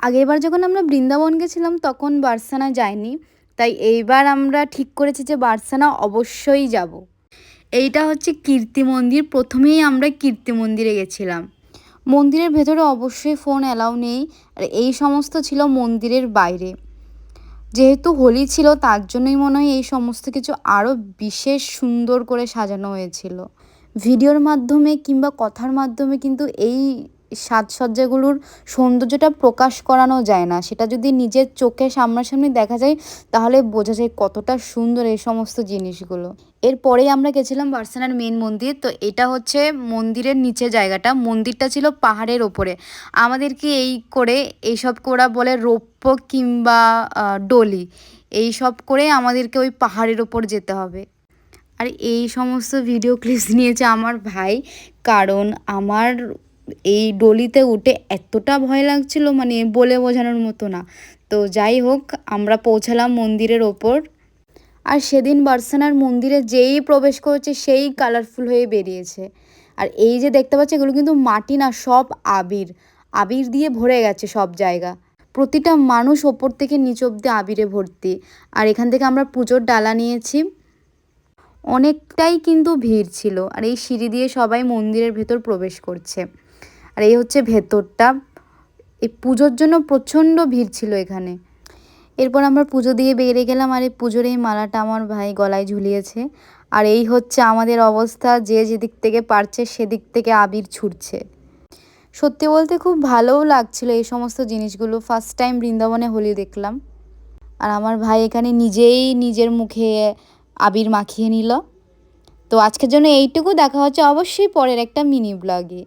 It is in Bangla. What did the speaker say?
আগেরবার যখন আমরা বৃন্দাবন গেছিলাম তখন বার্সানা যাইনি, তাই এইবার আমরা ঠিক করেছি যে বার্সানা অবশ্যই যাব। এইটা হচ্ছে কীর্তি মন্দির। প্রথমেই আমরা কীর্তি মন্দিরে গেছিলাম। মন্দিরের ভেতরে অবশ্যই ফোন অ্যালাউ নেই, আর এই সমস্ত ছিল মন্দিরের বাইরে। যেহেতু হোলি ছিল তার জন্যই মনে হয় এই সমস্ত কিছু আরও বিশেষ সুন্দর করে সাজানো হয়েছিল। ভিডিওর মাধ্যমে কিংবা কথার মাধ্যমে কিন্তু এই সাজসজ্জাগুলোর সৌন্দর্যটা প্রকাশ করানো যায় না। সেটা যদি নিজের চোখে সামনাসামনি দেখা যায় তাহলে বোঝা যায় কতটা সুন্দর এই সমস্ত জিনিসগুলো। এরপরেই আমরা গেছিলাম বার্সেলোনার মেন মন্দির। তো এটা হচ্ছে মন্দিরের নিচে জায়গাটা। মন্দিরটা ছিল পাহাড়ের ওপরে। আমাদেরকে এই করে এইসব ওরা বলে রৌপ্য কিংবা ডলি, এইসব করে আমাদেরকে ওই পাহাড়ের ওপর যেতে হবে। আর এই সমস্ত ভিডিও ক্লিপস নিয়েছে আমার ভাই, কারণ আমার এই ডলিতে উঠে এতটা ভয় লাগছিল, মানে বলে বোঝানোর মতো না। তো যাই হোক, আমরা পৌঁছালাম মন্দিরের ওপর। আর সেদিন বার্সেলোনার মন্দিরে যেই প্রবেশ করেছে সেই কালারফুল হয়ে বেরিয়েছে। আর এই যে দেখতে পাচ্ছি এগুলো কিন্তু মাটি না, সব আবির। আবির দিয়ে ভরে গেছে সব জায়গা। প্রতিটা মানুষ ওপর থেকে নিচ অব্দি আবিরে ভর্তি। আর এখান থেকে আমরা পুজোর ডালা নিয়েছি। অনেকটাই কিন্তু ভিড় ছিল। আর এই সিঁড়ি দিয়ে সবাই মন্দিরের ভেতর প্রবেশ করছে। আর এই হচ্ছে ভেতরটা। এই পুজোর জন্য প্রচণ্ড ভিড় ছিল এখানে। এরপর আমরা পুজো দিয়ে বেরিয়ে গেলাম। আর এই পুজোর এই মালাটা আমার ভাই গলায় ঝুলিয়েছে। আর এই হচ্ছে আমাদের অবস্থা, যে যেদিক থেকে পারছে সেদিক থেকে আবির ছুটছে। সত্যি বলতে খুব ভালোও লাগছিল এই সমস্ত জিনিসগুলো। ফার্স্ট টাইম বৃন্দাবনে হোলি দেখলাম। আর আমার ভাই এখানে নিজেই নিজের মুখে আবির মাখিয়ে নিল। তো আজকের জন্য এইটুকু। দেখা হচ্ছে অবশ্যই পরের একটা মিনি ব্লগে।